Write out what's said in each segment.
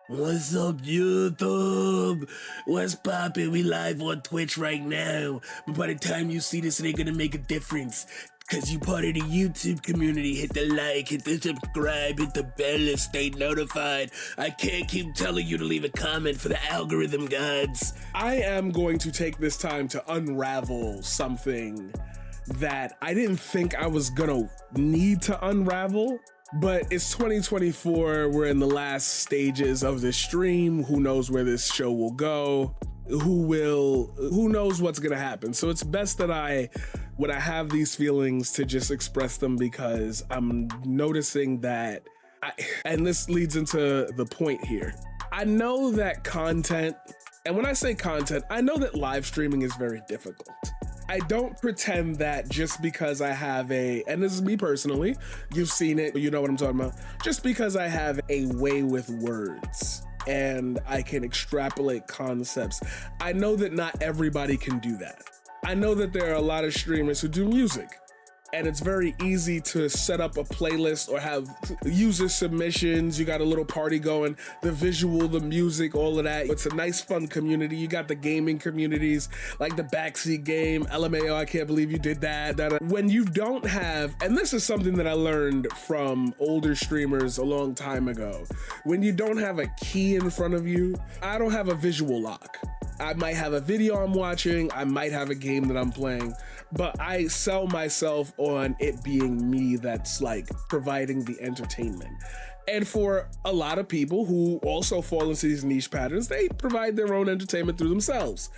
What's up, YouTube? What's poppin'? We live on Twitch right now. But by the time you see this, it ain't gonna make a difference. Cause you part of the YouTube community. Hit the like, hit the subscribe, hit the bell and stay notified. I can't keep telling you to leave a comment for the algorithm gods. I am going to take this time to unravel something that I didn't think I was gonna need to unravel. But it's 2024, we're in the last stages of this stream. Who knows where this show will go? Who knows what's gonna happen? So it's best that when I have these feelings, to just express them, because I'm noticing that, and this leads into the point here. I know that content, and when I say content, I know that live streaming is very difficult. I don't pretend that just because I have and this is me personally, you've seen it, you know what I'm talking about. Just because I have a way with words and I can extrapolate concepts, I know that not everybody can do that. I know that there are a lot of streamers who do music, and it's very easy to set up a playlist or have user submissions. You got a little party going, the visual, the music, all of that. It's a nice, fun community. You got the gaming communities, like the Backseat Game, LMAO, I can't believe you did that. When you don't have, and this is something that I learned from older streamers a long time ago, when you don't have a key in front of you, I don't have a visual lock. I might have a video I'm watching, I might have a game that I'm playing, but I sell myself on it being me that's like providing the entertainment. And for a lot of people who also fall into these niche patterns, they provide their own entertainment through themselves.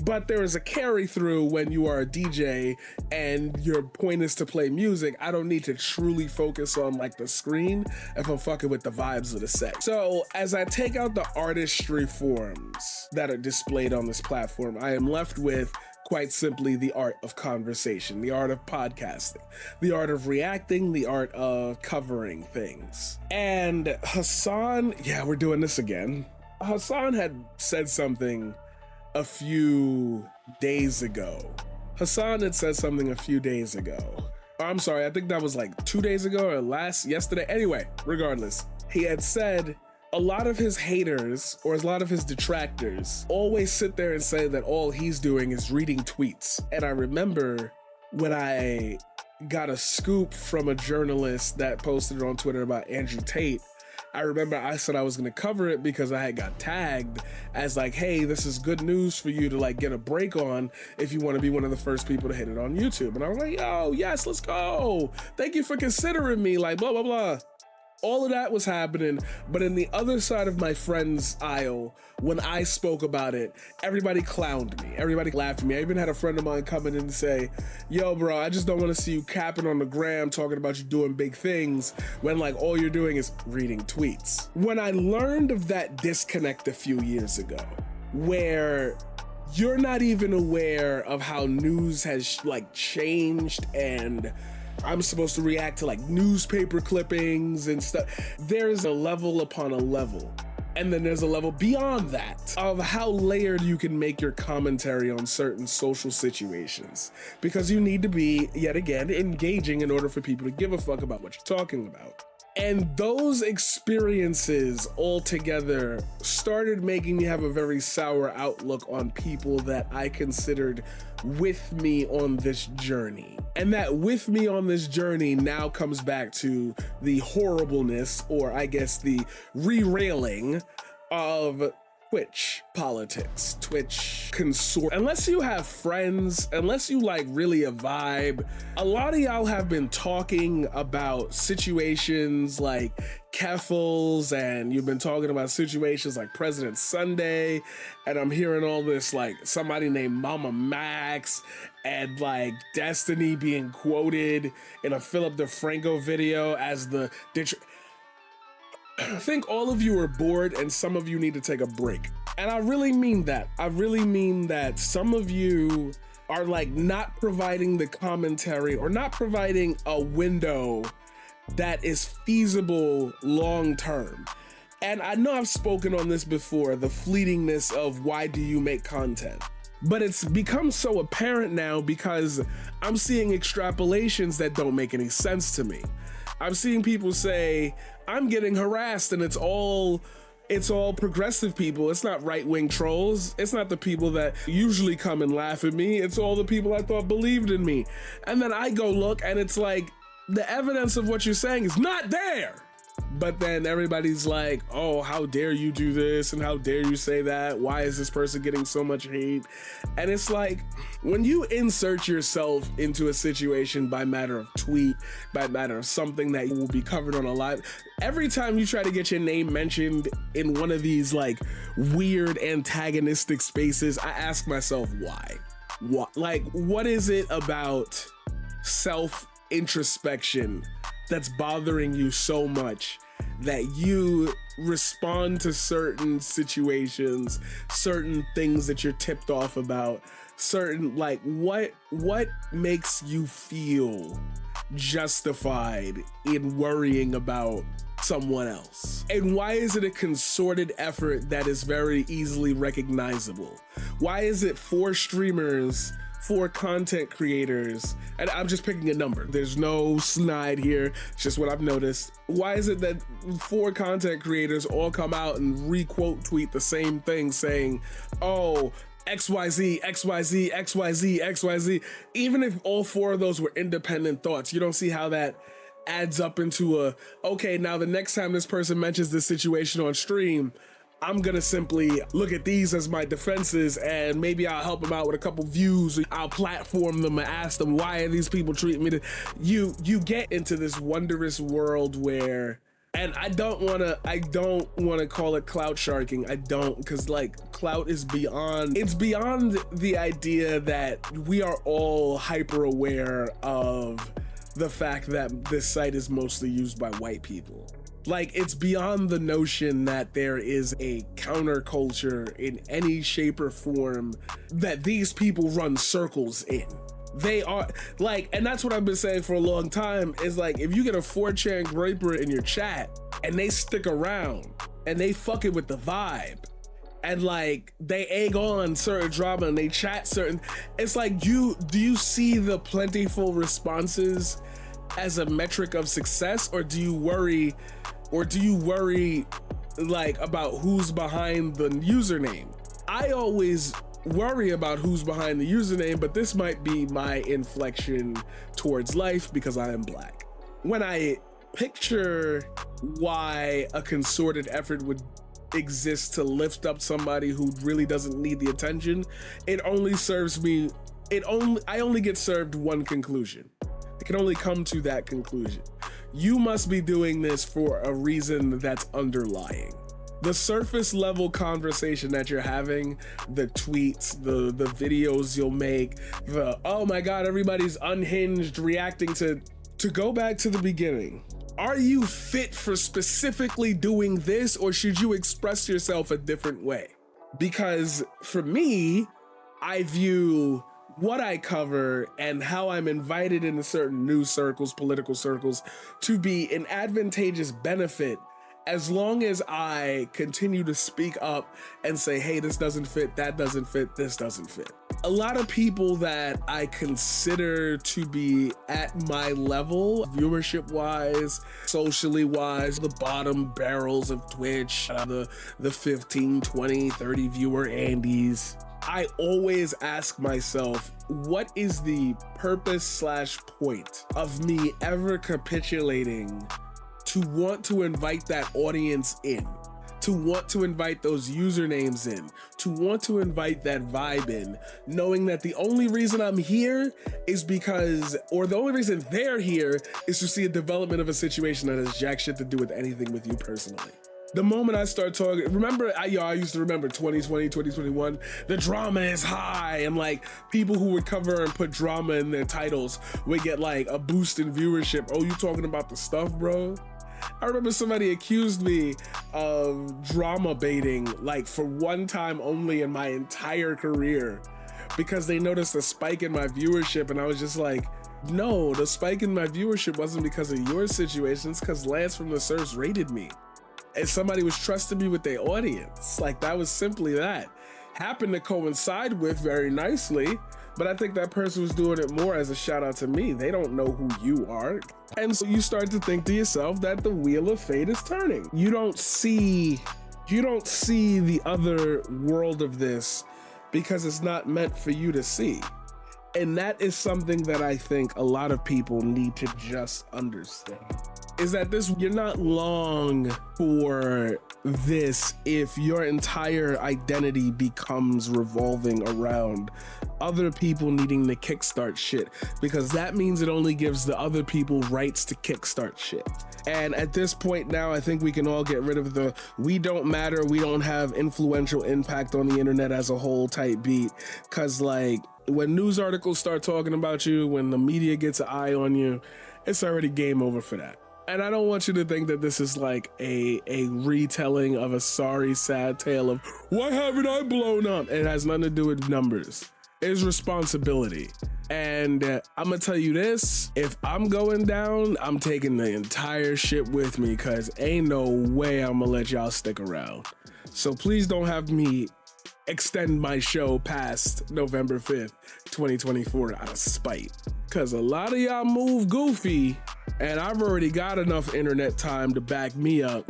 But there is a carry through when you are a DJ and your point is to play music. I don't need to truly focus on like the screen if I'm fucking with the vibes of the set. So as I take out the artistry forms that are displayed on this platform, I am left with, quite simply, the art of conversation, the art of podcasting, the art of reacting, the art of covering things. And Hassan, yeah, we're doing this again. Hassan had said something a few days ago. I'm sorry, I think that was like 2 days ago or yesterday. Anyway, regardless, he had said a lot of his haters or a lot of his detractors always sit there and say that all he's doing is reading tweets. And I remember when I got a scoop from a journalist that posted it on Twitter about Andrew Tate, I remember I said I was going to cover it because I had got tagged as like, hey, this is good news for you to like get a break on if you want to be one of the first people to hit it on YouTube. And I was like, yo, yes, let's go. Thank you for considering me, like blah, blah, blah. All of that was happening, but in the other side of my friend's aisle, when I spoke about it, everybody clowned me. Everybody laughed at me. I even had a friend of mine come in and say, yo, bro, I just don't want to see you capping on the gram talking about you doing big things when like all you're doing is reading tweets. When I learned of that disconnect a few years ago, where you're not even aware of how news has like changed, and I'm supposed to react to like newspaper clippings and stuff. There's a level upon a level. And then there's a level beyond that of how layered you can make your commentary on certain social situations, because you need to be, yet again, engaging in order for people to give a fuck about what you're talking about. And those experiences all together started making me have a very sour outlook on people that I considered with me on this journey. And that with me on this journey now comes back to the horribleness, or I guess the re-railing of Twitch politics, Twitch consort. Unless you have friends, unless you like really a vibe, a lot of y'all have been talking about situations like Keffals, and you've been talking about situations like President Sunday, and I'm hearing all this like somebody named Mama Max and like Destiny being quoted in a Philip DeFranco video as the I think all of you are bored and some of you need to take a break. And I really mean that. I really mean that some of you are like not providing the commentary or not providing a window that is feasible long term. And I know I've spoken on this before, the fleetingness of why do you make content? But it's become so apparent now because I'm seeing extrapolations that don't make any sense to me. I'm seeing people say, I'm getting harassed and it's all It's all progressive people. It's not right-wing trolls. It's not the people that usually come and laugh at me. It's all the people I thought believed in me. And then I go look and it's like, the evidence of what you're saying is not there. But then everybody's like, oh, how dare you do this? And how dare you say that? Why is this person getting so much hate? And it's like, when you insert yourself into a situation by matter of tweet, by matter of something that will be covered on a live, every time you try to get your name mentioned in one of these like weird antagonistic spaces, I ask myself, why? What? Like, what is it about self-introspection that's bothering you so much that you respond to certain situations, certain things that you're tipped off about, certain, like, what makes you feel justified in worrying about someone else? And why is it a concerted effort that is very easily recognizable? Why is it for streamers, for content creators, and I'm just picking a number, there's no snide here, it's just what I've noticed. Why is it that 4 content creators all come out and re-quote tweet the same thing saying, oh, XYZ, XYZ, XYZ, XYZ, even if all 4 of those were independent thoughts? You don't see how that adds up into a, okay, now the next time this person mentions this situation on stream, I'm gonna simply look at these as my defenses and maybe I'll help them out with a couple views. I'll platform them and ask them, why are these people treating me? You get into this wondrous world where, and I don't wanna call it clout sharking. I don't, because like clout is beyond, it's beyond the idea that we are all hyper aware of the fact that this site is mostly used by white people. Like, it's beyond the notion that there is a counterculture in any shape or form that these people run circles in. They are like, and that's what I've been saying for a long time, is like, if you get a 4chan graper in your chat and they stick around and they fucking with the vibe and like they egg on certain drama and they chat certain, it's like, do you see the plentiful responses as a metric of success, or do you worry like about who's behind the username? I always worry about who's behind the username, but this might be my inflection towards life because I am Black. When I picture why a concerted effort would exist to lift up somebody who really doesn't need the attention, it only serves me, I only get served one conclusion. I can only come to that conclusion. You must be doing this for a reason that's underlying. The surface level conversation that you're having, the tweets, the videos you'll make, the, oh my God, everybody's unhinged reacting to go back to the beginning. Are you fit for specifically doing this, or should you express yourself a different way? Because for me, I view what I cover and how I'm invited into certain news circles, political circles, to be an advantageous benefit as long as I continue to speak up and say, hey, this doesn't fit, that doesn't fit, this doesn't fit. A lot of people that I consider to be at my level, viewership wise, socially wise, the bottom barrels of Twitch, the 15, 20, 30 viewer Andes, I always ask myself, what is the purpose / point of me ever capitulating to want to invite that audience in, to want to invite those usernames in, to want to invite that vibe in, knowing that the only reason I'm here is because, or the only reason they're here is to see a development of a situation that has jack shit to do with anything with you personally. The moment I start talking, remember, I used to remember 2020, 2021, the drama is high, and like people who would cover and put drama in their titles would get like a boost in viewership. Oh, you talking about the stuff, bro? I remember somebody accused me of drama baiting, like for one time only in my entire career, because they noticed a spike in my viewership, and I was just like, no, the spike in my viewership wasn't because of your situation, it's because Lance from the Surfs rated me. And somebody was trusting me with their audience. Like, that was simply that. Happened to coincide with very nicely, but I think that person was doing it more as a shout out to me. They don't know who you are. And so you start to think to yourself that the wheel of fate is turning. You don't see you don't see the other world of this because it's not meant for you to see. And that is something that I think a lot of people need to just understand. Is that you're not long for this if your entire identity becomes revolving around other people needing to kickstart shit, because that means it only gives the other people rights to kickstart shit. And at this point now, I think we can all get rid of the "we don't matter, we don't have influential impact on the internet as a whole" type beat, because like when news articles start talking about you, when the media gets an eye on you, it's already game over for that. And I don't want you to think that this is like a retelling of a sorry, sad tale of "why haven't I blown up?" It has nothing to do with numbers. It's responsibility. And I'm gonna tell you this, if I'm going down, I'm taking the entire shit with me, because ain't no way I'm gonna let y'all stick around. So please don't have me extend my show past November 5th, 2024 out of spite, because a lot of y'all move goofy, and I've already got enough internet time to back me up.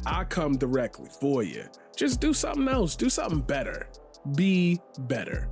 I come directly for you. Just do something else, do something better. Be better.